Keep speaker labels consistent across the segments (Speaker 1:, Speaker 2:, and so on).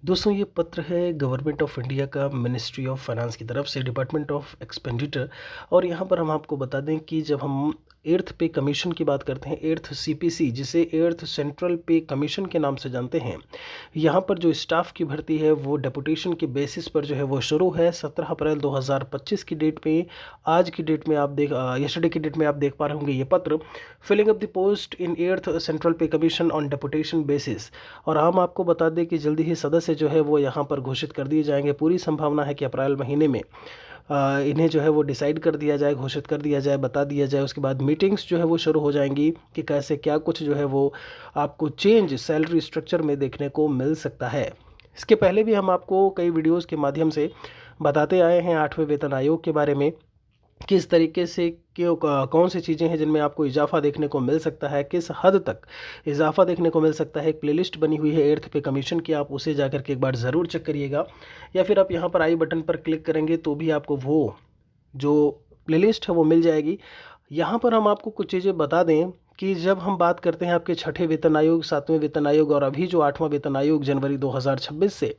Speaker 1: दोस्तों ये पत्र है गवर्नमेंट ऑफ इंडिया का मिनिस्ट्री ऑफ फाइनेंस की तरफ से डिपार्टमेंट ऑफ एक्सपेंडिचर। और यहाँ पर हम आपको बता दें कि जब हम एर्थ पे कमीशन की बात करते हैं, एर्थ सीपीसी जिसे एर्थ सेंट्रल पे कमीशन के नाम से जानते हैं, यहाँ पर जो स्टाफ की भर्ती है वो डेपुटेशन के बेसिस पर जो है वो शुरू है 17 अप्रैल 2025 की डेट पे। आज की डेट में आप यस्टरडे की डेट में आप देख पा रहे होंगे ये पत्र, filling up the post in earth central pay commission on deputation basis. और हम आपको बता दें कि जल्दी ही सदस्य जो है वो यहाँ पर घोषित कर दिए जाएंगे। पूरी संभावना है कि अप्रैल महीने में इन्हें जो है वो डिसाइड कर दिया जाए, घोषित कर दिया जाए, बता दिया जाए। उसके बाद मीटिंग्स जो है वो शुरू हो जाएंगी कि कैसे क्या कुछ जो है वो आपको चेंज सैलरी स्ट्रक्चर में देखने को मिल सकता है। इसके पहले भी हम आपको कई वीडियोज़ के माध्यम से बताते आए हैं 8वें वेतन आयोग के बारे में, किस तरीके से क्यों कौन सी चीज़ें हैं जिनमें आपको इजाफा देखने को मिल सकता है, किस हद तक इजाफा देखने को मिल सकता है। एक प्लेलिस्ट बनी हुई है एर्थ पे कमीशन की, आप उसे जाकर के एक बार ज़रूर चेक करिएगा, या फिर आप यहाँ पर आई बटन पर क्लिक करेंगे तो भी आपको वो जो प्लेलिस्ट है वो मिल जाएगी। यहाँ पर हम आपको कुछ चीज़ें बता दें कि जब हम बात करते हैं आपके 6ठे वेतन आयोग, 7वें वेतन आयोग और अभी जो 8वां वेतन आयोग जनवरी 2026 से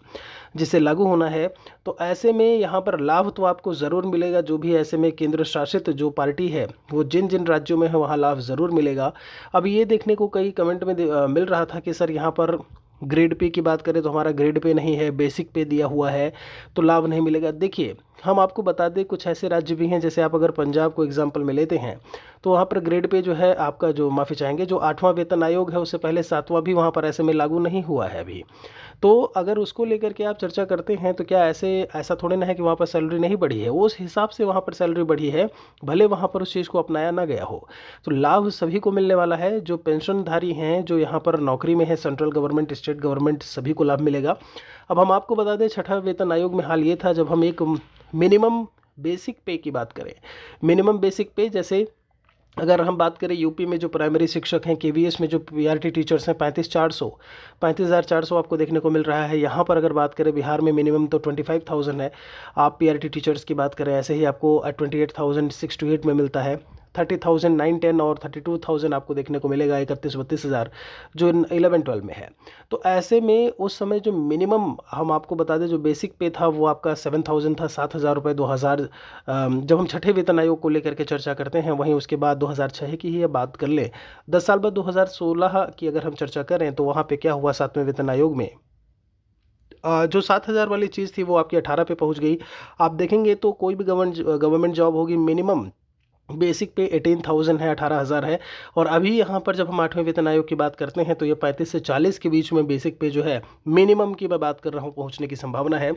Speaker 1: जिसे लागू होना है, तो ऐसे में यहाँ पर लाभ तो आपको ज़रूर मिलेगा। जो भी ऐसे में केंद्र शासित जो पार्टी है वो जिन जिन राज्यों में है वहाँ लाभ ज़रूर मिलेगा। अब ये देखने को कई कमेंट में मिल रहा था कि सर यहाँ पर ग्रेड पे की बात करें तो हमारा ग्रेड पे नहीं है, बेसिक पे दिया हुआ है तो लाभ नहीं मिलेगा। देखिए हम आपको बता दें कुछ ऐसे राज्य भी हैं, जैसे आप अगर पंजाब को एग्जांपल में लेते हैं तो वहाँ पर ग्रेड पे जो है आपका जो माफ़ी चाहेंगे जो 8वां वेतन आयोग है उससे पहले 7वां भी वहाँ पर ऐसे में लागू नहीं हुआ है अभी। तो अगर उसको लेकर के आप चर्चा करते हैं तो क्या ऐसा थोड़े ना है कि वहाँ पर सैलरी नहीं बढ़ी है, उस हिसाब से वहाँ पर सैलरी बढ़ी है, भले वहाँ पर उस चीज़ को अपनाया ना गया हो। तो लाभ सभी को मिलने वाला है, जो पेंशनधारी हैं, जो यहाँ पर नौकरी में है, सेंट्रल गवर्नमेंट, स्टेट गवर्नमेंट, सभी को लाभ मिलेगा। अब हम आपको बता दें 6ठा वेतन आयोग में हाल ये था जब हम एक मिनिमम बेसिक पे की बात करें, मिनिमम बेसिक पे जैसे अगर हम बात करें यूपी में जो प्राइमरी शिक्षक हैं, केवीएस में जो पीआरटी टीचर्स हैं 35,400 आपको देखने को मिल रहा है। यहाँ पर अगर बात करें बिहार में मिनिमम तो 25,000 है। आप पीआरटी टीचर्स की बात करें ऐसे ही आपको 28,6 to 8 में मिलता है। 30,910 और 32,000 आपको देखने को मिलेगा, 31-32 हज़ार जो 11-12 में है। तो ऐसे में उस समय जो मिनिमम हम आपको बता दें जो बेसिक पे था वो आपका 7,000 था, 7,000 रुपये 2000। जब हम 6ठे वेतन आयोग को लेकर के चर्चा करते हैं, वहीं उसके बाद 2006 की ही बात कर लें, 10 साल बाद 2016 की अगर हम चर्चा करें तो वहाँ पे क्या हुआ 7वें वेतन आयोग में, जो 7,000 वाली चीज़ थी वो आपकी 18 पे पहुँच गई। आप देखेंगे तो कोई भी गवर्नमेंट जॉब होगी, मिनिमम बेसिक पे 18,000 है, 18,000 है। और अभी यहाँ पर जब हम 8वें वेतन आयोग की बात करते हैं तो ये 35 से 40 के बीच में बेसिक पे जो है मिनिमम की मैं बात कर रहा हूँ पहुँचने की संभावना है।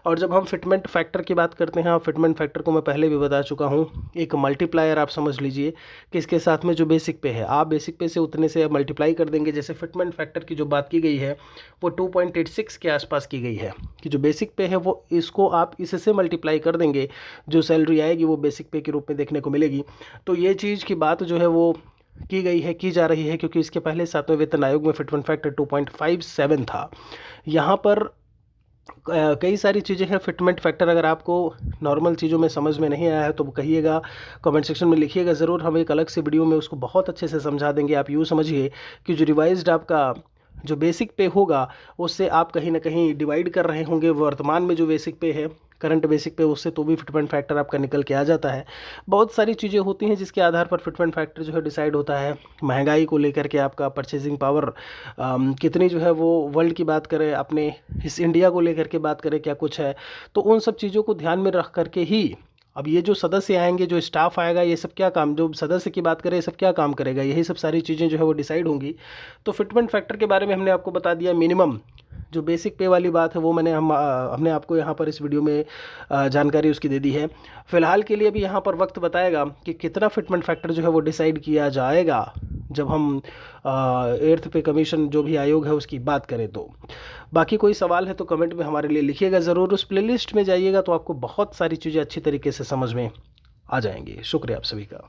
Speaker 1: और जब हम फिटमेंट फैक्टर की बात करते हैं, फिटमेंट फैक्टर को मैं पहले भी बता चुका हूँ, एक मल्टीप्लायर आप समझ लीजिए कि इसके साथ में जो बेसिक पे है आप बेसिक पे से उतने से मल्टीप्लाई कर देंगे। जैसे फिटमेंट फैक्टर की जो बात की गई है वो 2.86 के आसपास की गई है कि जो बेसिक पे है वो इसको आप इससे मल्टीप्लाई कर देंगे, जो सैलरी आएगी वो बेसिक पे के रूप में देखने को मिलेगी। तो ये चीज़ की बात जो है वो की गई है, की जा रही है, क्योंकि इसके पहले 7वें वेतन आयोग में फिटमेंट फैक्टर 2.57 था। यहाँ पर कई सारी चीज़ें हैं। फिटमेंट फैक्टर अगर आपको नॉर्मल चीज़ों में समझ में नहीं आया है तो कहिएगा, कमेंट सेक्शन में लिखिएगा ज़रूर, हम एक अलग से वीडियो में उसको बहुत अच्छे से समझा देंगे। आप यूँ समझिए कि जो रिवाइज्ड आपका जो बेसिक पे होगा उससे आप कहीं ना कहीं डिवाइड कर रहे होंगे वर्तमान में जो बेसिक पे है, करंट बेसिक पे, उससे तो भी फिटमेंट फैक्टर आपका निकल के आ जाता है। बहुत सारी चीज़ें होती हैं जिसके आधार पर फिटमेंट फैक्टर जो है डिसाइड होता है। महंगाई को लेकर के आपका परचेजिंग पावर कितनी जो है वो, वर्ल्ड की बात करें, अपने इस इंडिया को लेकर के बात करें क्या कुछ है, तो उन सब चीज़ों को ध्यान में रख करके ही अब ये जो सदस्य आएंगे, जो स्टाफ आएगा, ये सब क्या काम, जो सदस्य की बात करें ये सब क्या काम करेगा, यही सब सारी चीज़ें जो है वो डिसाइड होंगी। तो फिटमेंट फैक्टर के बारे में हमने आपको बता दिया। मिनिमम जो बेसिक पे वाली बात है वो हमने आपको यहाँ पर इस वीडियो में जानकारी उसकी दे दी है। फिलहाल के लिए भी यहाँ पर वक्त बताएगा कि कितना फिटमेंट फैक्टर जो है वो डिसाइड किया जाएगा जब हम एर्थ पे कमीशन जो भी आयोग है उसकी बात करें तो। बाकी कोई सवाल है तो कमेंट में हमारे लिए लिखिएगा ज़रूर। उस प्लेलिस्ट में जाइएगा तो आपको बहुत सारी चीज़ें अच्छी तरीके से समझ में आ जाएंगी। शुक्रिया आप सभी का।